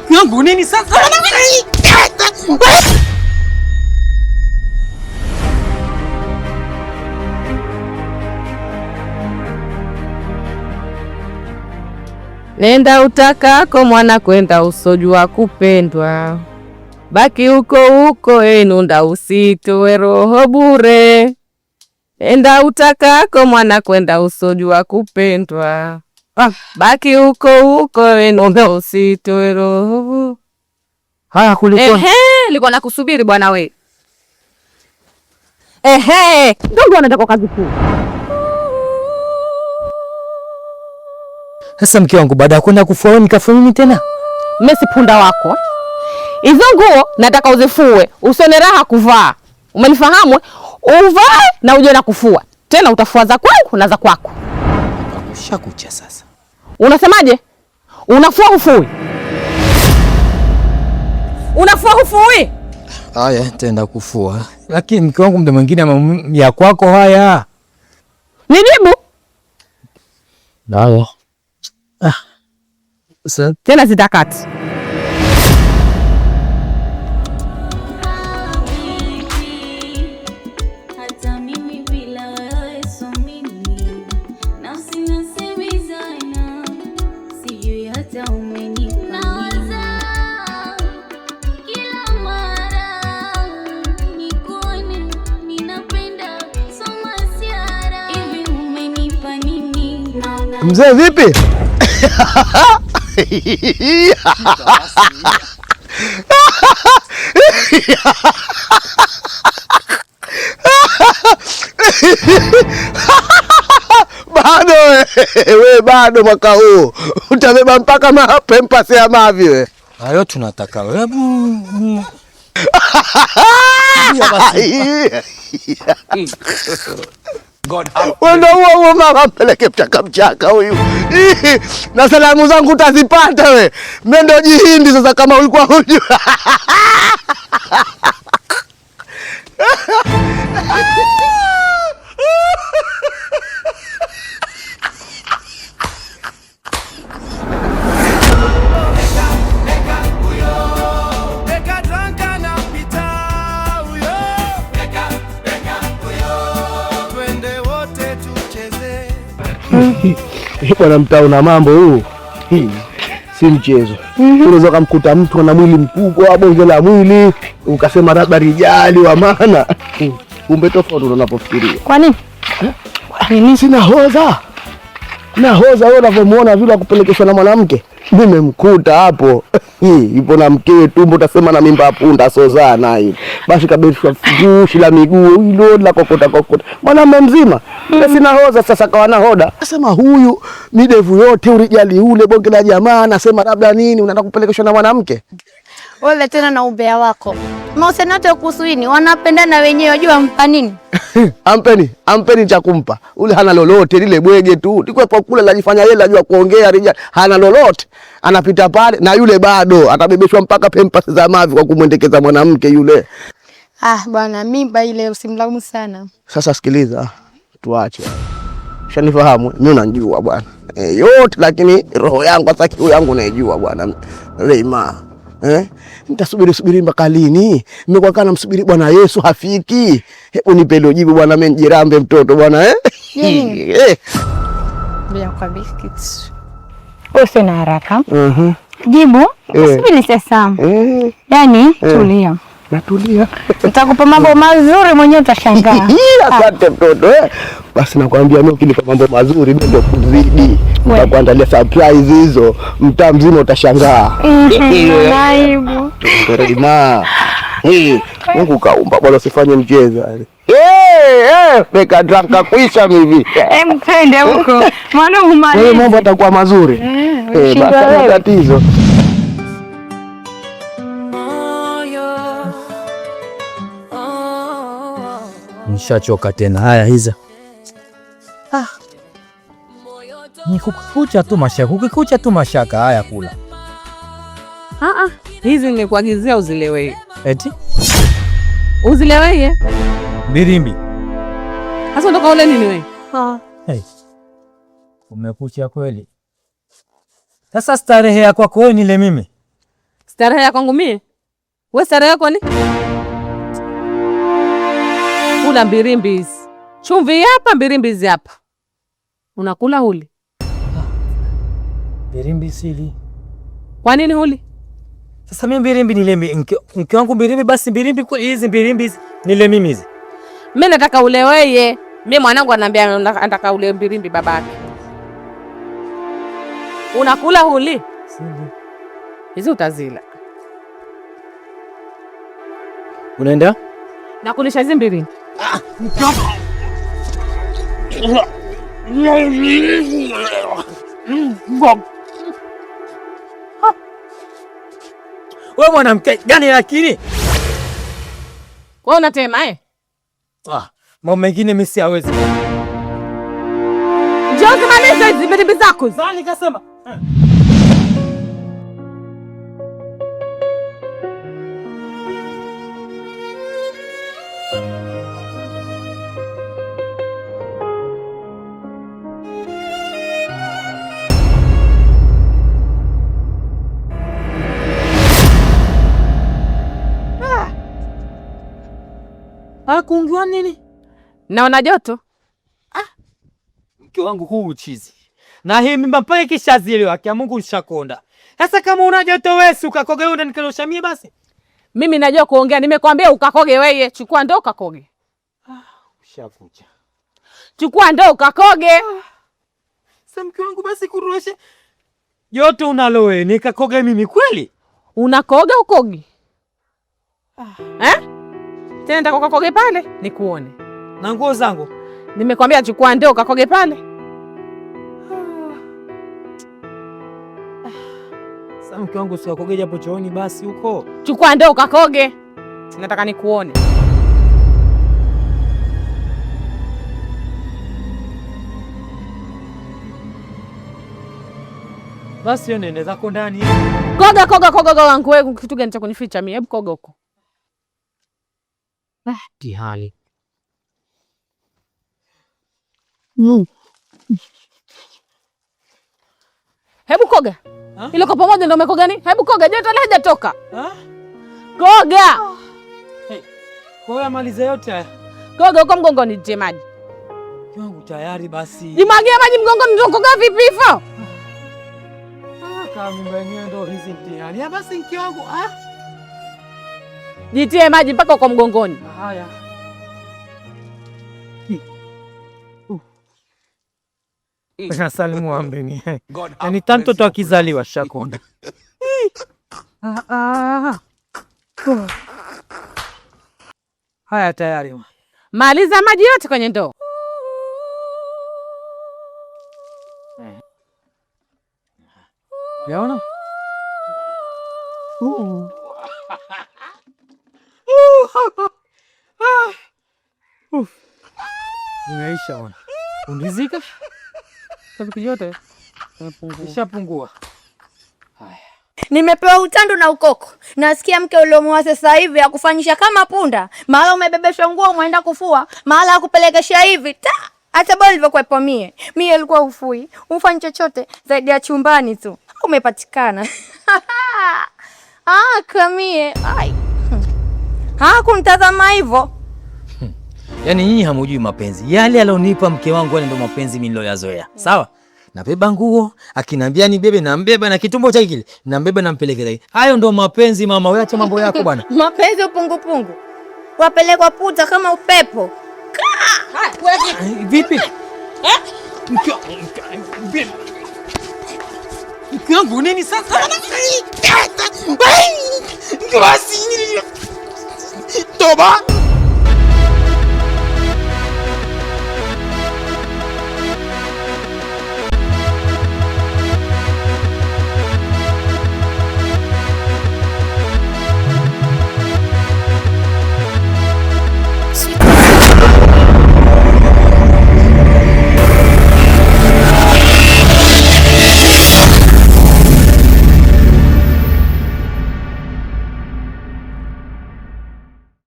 Yangu nini sasa? Nenda utakako mwana, kwenda usojua kupendwa. Baki huko huko enunda, usitoe roho bure. Nenda utakako mwana, kwenda usojua kupendwa. Baki huko huko enunda, usitoe roho. Haya kuliko. Liko na kusubiri bwana we. Ndio anataka kazi kuu. Sasa mke wangu, baada ya kwenda kufua nikafua nini tena? Mesi punda wako. Hizo nguo nataka uzifue, usione raha kuvaa. Umenifahamu? Uvae na uje na kufua. Tena utafua za kwangu na za kwako. Ushakucha sasa. Unasemaje? Unafua hufui? Unafua hufui? Haya, tenda kufua. Lakini mke wangu, muda mwingine ya kwako haya. Nijibu. Ndio. Tena zitakati. Hata mimi bila wewe so mimi. Nafsi nasemezana. Sijui hata umenipaza. Kila mara nikuone ninapenda soma siara. Hivi umenipa nini? Mzee vipi? Bado we bado mwaka huu utabeba mpaka mapempasi ya mavi we. Hayo tunataka wewe. Wendo huo mama mpeleke mchaka huyu. Na salamu zangu utazipata we. Mendo jihindi sasa kama ulikuwa hujua. Bwana mtaa una mambo huu. Si mchezo. Unaweza kumkuta mtu ana mwili mkubwa, bonge la mwili, ukasema labda rijali wa maana. Kumbe tofauti unapofikiria. Kwa nini? Mimi sina hoza. Na hoza wewe unavyomuona vile akupelekeshwa na mwanamke. Nimemkuta hapo. Ipo na mkewe tumbo, utasema na mimba punda sozaa naye. Basi kabisa fushi la miguu hilo la kokota. Mwanamume mzima. Sina hoza sasa kawa na hoda. Nasema huyu midevu yote urijali ule bonge la jamaa, nasema labda nini unataka kupelekeshwa na mwanamke? Wewe tena na umbea wako. Mahusiano yote kuhusu nini? Wanapendana wenyewe, wajua mpa nini? Ampeni cha kumpa. Ule hana lolote, lile bwege tu. Likwepo kula lajifanya yeye ajua kuongea rijali. Hana lolote. Anapita pale na yule bado atabebeshwa mpaka pempasi za mavi kwa kumwendekeza mwanamke yule. Bwana mimba ile usimlaumu sana. Sasa sikiliza. Tuache. Ushanifahamu? Mimi unanijua bwana. Yote lakini roho yangu hata kiu yangu naijua bwana. Reima. Nitasubiri mpaka lini? Nimekuwa kana msubiri Bwana Yesu hafiki. Hebu nipe hilo jibu bwana, mimi nijirambe mtoto bwana Bila kwa biscuits. Usina haraka. Jibu. Eh. Subiri sasa. Yaani tulia. Natulia. Nitakupa mambo mazuri mwenyewe utashangaa. Asante mtoto. Basi nakwambia mimi ukinipa mambo mazuri ndio kuzidi. Nitakuandalia surprise hizo. Mtaa mzima utashangaa. Naibu. Rema. Mungu kaumba bwana, usifanye mchezo yani. Peka dranka kuisha mimi. Mpende huko. Maana umaliza. Wewe mambo atakuwa mazuri. Basi tatizo. Nishachoka tena haya hizo. Ni kukucha tu mashaka haya kula. Hizi nimekuagizia uzilewe. Eti? Uzilewe? Birimbi. Sasa unataka ule nini wewe? Hey. Umekucha kweli. Sasa starehe ya kwako wewe nile mimi. Starehe ya kwangu mimi? Wewe starehe yako ni? Kula mbirimbizi. Chumvi hapa, mbirimbizi hapa. Unakula huli? Mbirimbizi hili. Kwa nini huli? Sasa mimi mbirimbi nile mke wangu mbirimbi, basi mbirimbi hizi mbirimbizi nile mimi hizi. Mimi nataka ule wewe. Mimi mwanangu ananiambia nataka ule mbirimbi babake. Unakula huli? Sili. Hizi utazila. Unaenda? Nakulisha hizi mbirimbi. Wewe mwanamke gani lakini? Wewe unatema Mambo mengine mimi siwezi. Njoo kumaliza hizi mbirimbi zako. Sasa nikasema kuungiwa nini? Naona joto. Mke wangu huu uchizi. Na hii mimba mpaka kishazielewa haki ya Mungu ushakonda. Sasa kama una joto wewe ukakoge wewe unanikosha mie basi. Mimi najua kuongea, nimekwambia ukakoge wewe. Chukua ndoo ukakoge. Ushakuja. Chukua ndoo ukakoge. Sasa mke wangu basi kuruhusu. Joto unalo wewe nikakoge mimi kweli? Unakoga ukogi? Tena nataka ukakoge pale nikuone. Na nguo zangu. Nimekwambia chukua ndoo ukakoge pale. Sasa mke wangu si ukakoge hapo chooni basi huko. Chukua ndoo ukakoge. Nataka nikuone. Basi yone nenda zako ndani. Koga wangu wewe, kitu gani cha kunificha mimi? Hebu koga huko. Tihali. Hebu koga. Ile kwa pamoja ndio umekoga nini? Hebu koga, joto hajatoka. Koga. Kwa maliza yote haya. Koga huko mgongoni je maji. Kiwangu tayari basi. Jimwagia maji mgongoni ndio koga vipi hivyo? Kama mimba yenyewe ndio hizi mtihani. Ya basi mke wangu jitie maji mpaka uko mgongoni. Haya. Salimu ambeni. Yaani tanto tu akizaliwa shakonda. Haya tayari. Maliza maji yote kwenye ndoo. Yaona? Nimeisha ona. Undizika? Sababu yote ishapungua. Haya. Nimepewa utando na ukoko. Nasikia mke uliomuoa sasa hivi akufanyisha kama punda. Mara umebebeshwa nguo umeenda kufua, mara akupelekesha hivi. Hata bora nilivyokuepo mie. Mie alikuwa ufui. Ufanyi chochote zaidi ya chumbani tu. Umepatikana. Kamie. Ai. Kunitazama hivyo. Yaani nyinyi hamujui mapenzi. Yale alionipa mke wangu yale ndio mapenzi mimi niloyazoea. Sawa? Nabeba nguo, akinambia ni bebe na mbeba na kitumbo cha kile. Na mbeba na mpelekea. Hayo ndio mapenzi mama, wewe acha mambo yako bwana. Mapenzi upungupungu. Wapelekwa puta kama upepo. Vipi? Mke wangu nini sasa? Toba.